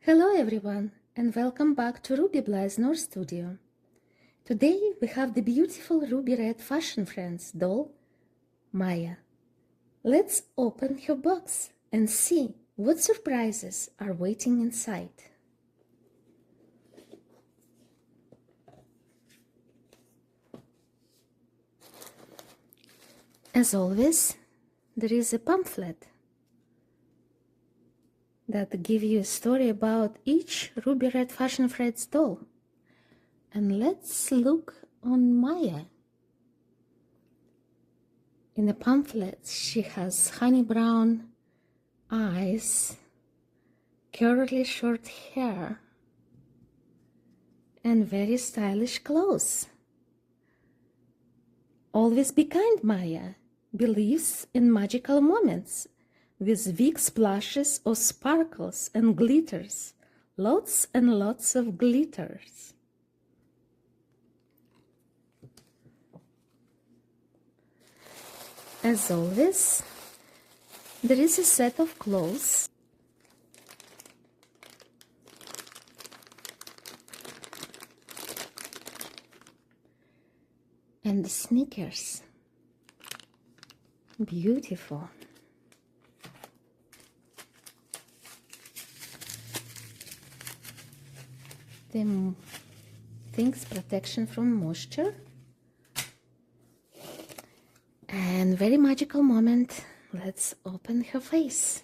Hello everyone and welcome back to RUBYBLYTHENOIR studio. Today we have the beautiful ruby red fashion friends doll, Maya. Let's open her box and see what surprises are waiting inside. As always, there is a pamphlet that gives you a story about each ruby red fashion friends doll. And let's look on Maya. In the pamphlet, she has honey brown eyes, curly short hair, and very stylish clothes. Always be kind, Maya. Believes in magical moments with big splashes of sparkles and glitters. Lots and lots of glitters. As always, there is a set of clothes. And the sneakers. Beautiful. The things protection from moisture. And very magical moment. Let's open her face.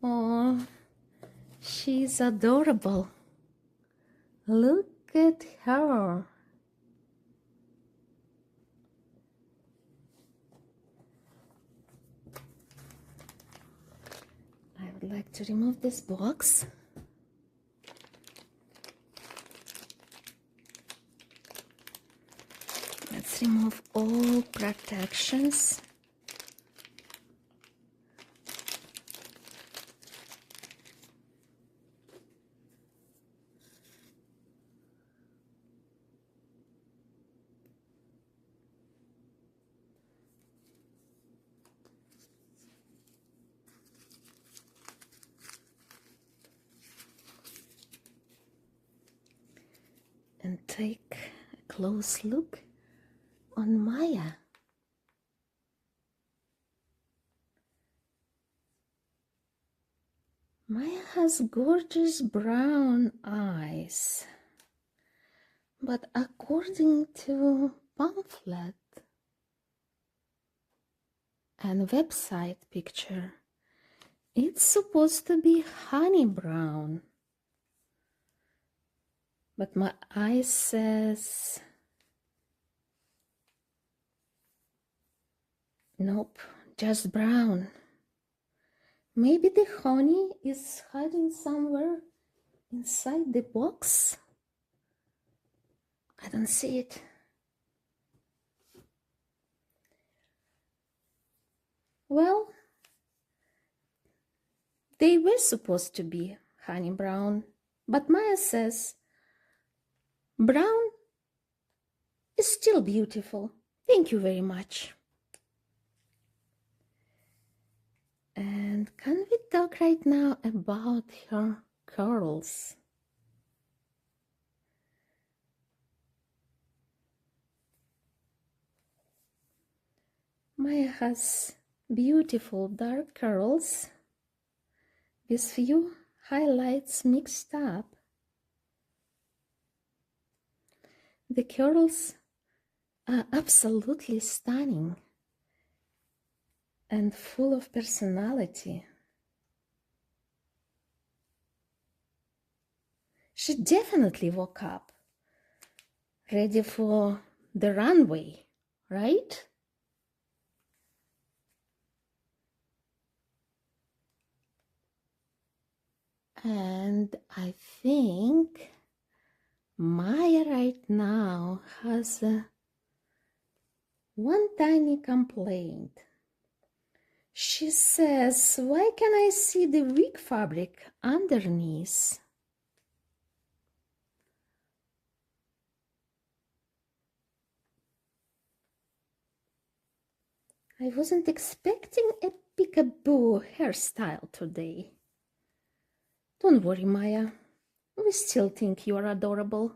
Oh, she's adorable. Look at her. I would like to remove this box. Let's remove all protections. And take a close look on Maya. Maya has gorgeous brown eyes, but according to pamphlet and website picture, it's supposed to be honey brown. But my eye says, nope, just brown. Maybe the honey is hiding somewhere inside the box. I don't see it. Well, they were supposed to be honey brown, but Maya says, brown is still beautiful. Thank you very much. And can we talk right now about her curls? Maya has beautiful dark curls with few highlights mixed up. The curls are absolutely stunning and full of personality. She definitely woke up ready for the runway, right? And I think Maya right now has one tiny complaint. She says, why can I see the wig fabric underneath? I wasn't expecting a peekaboo hairstyle today. Don't worry, Maya. We still think you are adorable.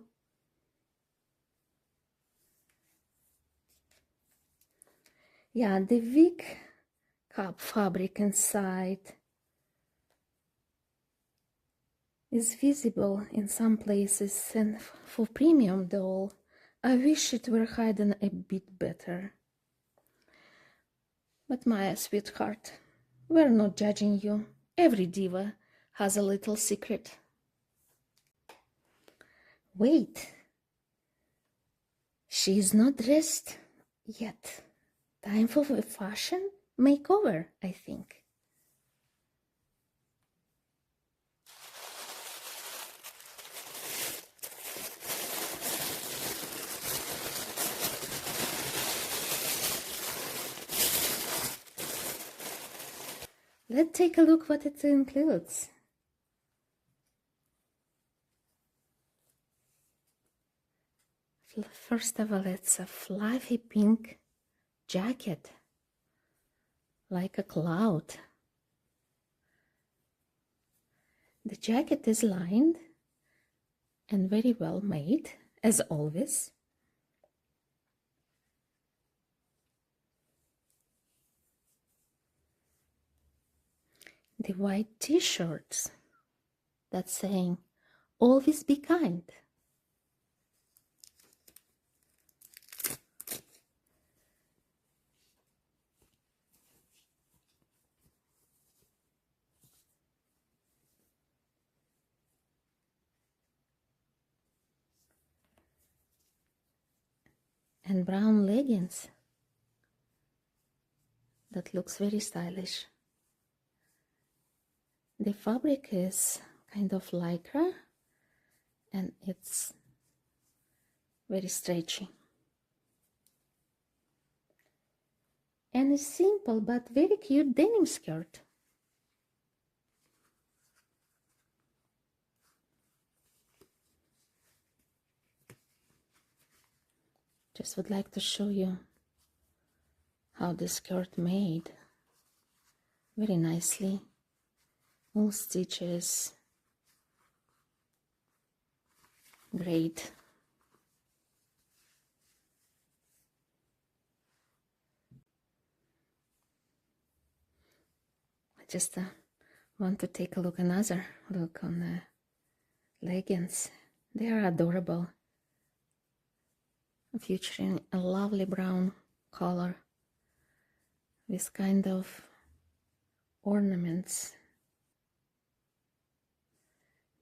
Yeah, the wig cap fabric inside is visible in some places, and for premium doll, I wish it were hidden a bit better. But Maya, sweetheart, we're not judging you. Every diva has a little secret. Wait, she is not dressed yet. Time for a fashion makeover, I think. Let's take a look what it includes. First of all, it's a fluffy pink jacket, like a cloud. The jacket is lined and very well made, as always. The white t-shirts that's saying, always be kind. And brown leggings. That looks very stylish. The fabric is kind of lycra and it's very stretchy. And a simple but very cute denim skirt. Just would like to show you how the skirt made. Very nicely. All stitches. Great. I just want to take a another look on the leggings. They are adorable. Featuring a lovely brown color with kind of ornaments.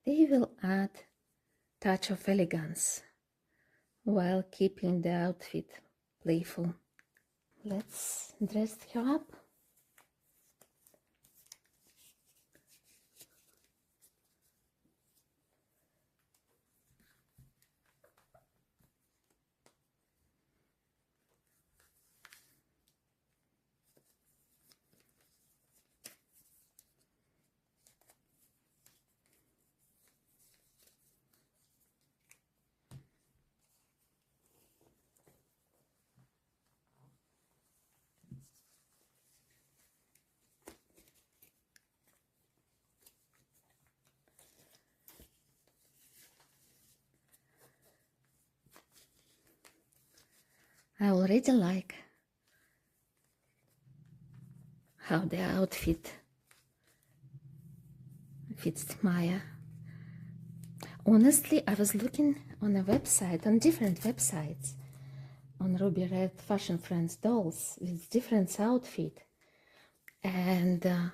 They will add touch of elegance while keeping the outfit playful. Let's dress her up. I already like how the outfit fits Maya. Honestly, I was looking on a website, on different websites, on Ruby Red Fashion Friends dolls with different outfit. And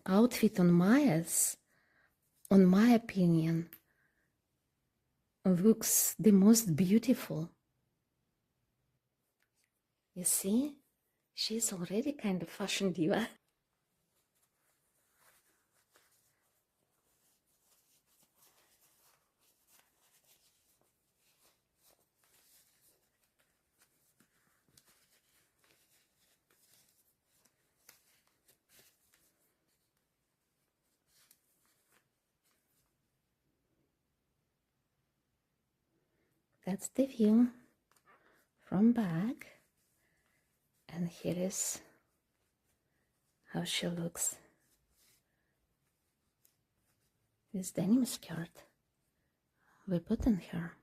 outfit on Maya's, on my opinion, looks the most beautiful. You see, she's already kind of fashion diva. That's the view from back. And here is how she looks. This denim skirt we put on her.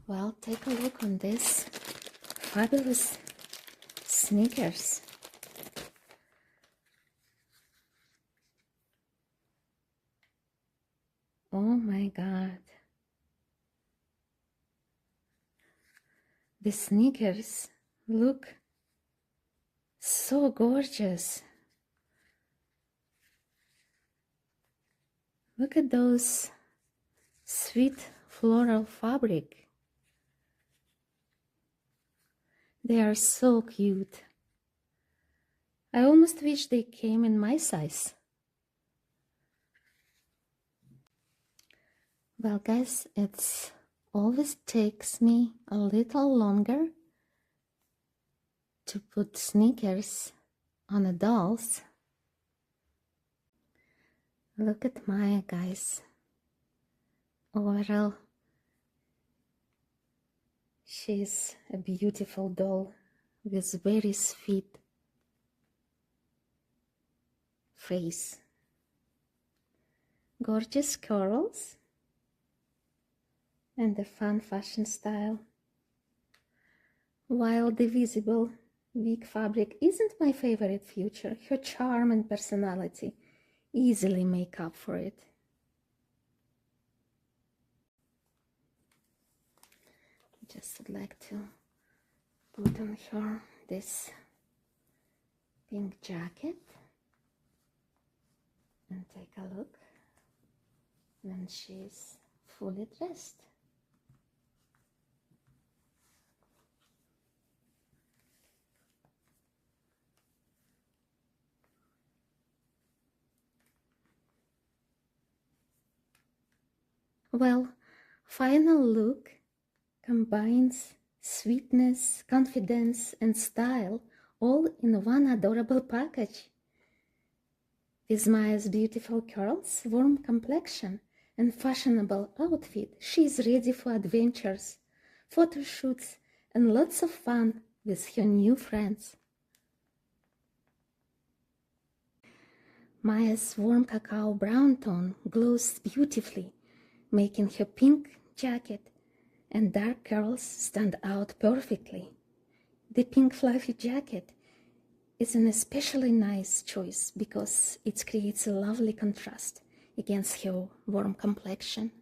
Well, take a look on this fabulous sneakers. Oh my God. The sneakers look so gorgeous. Look at those sweet floral fabric. They are so cute. I almost wish they came in my size. Well, guys, it always takes me a little longer to put sneakers on the dolls. Look at Maya, guys. Overall, she's a beautiful doll with very sweet face. Gorgeous curls and a fun fashion style. While the visible wig fabric isn't my favorite feature, her charm and personality easily make up for it. Just would like to put on her this pink jacket and take a look when she's fully dressed. Well, final look combines sweetness, confidence, and style all in one adorable package. With Maya's beautiful curls, warm complexion, and fashionable outfit, she is ready for adventures, photo shoots, and lots of fun with her new friends. Maya's warm cacao brown tone glows beautifully, making her pink jacket and dark curls stand out perfectly. The pink fluffy jacket is an especially nice choice because it creates a lovely contrast against her warm complexion.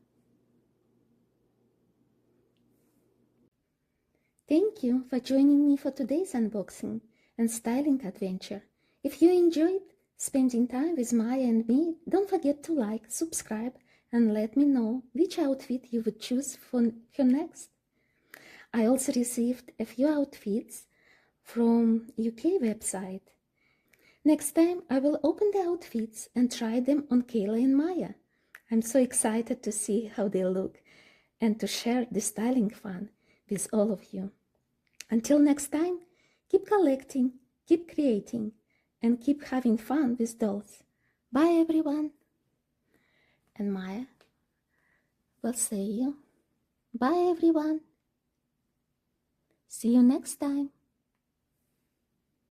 Thank you for joining me for today's unboxing and styling adventure. If you enjoyed spending time with Maya and me, don't forget to like, subscribe, and let me know which outfit you would choose for her next. I also received a few outfits from UK website. Next time I will open the outfits and try them on Kayla and Maya. I'm so excited to see how they look and to share the styling fun with all of you. Until next time, keep collecting, keep creating, and keep having fun with dolls. Bye everyone! And Maya will say you. Bye everyone! See you next time!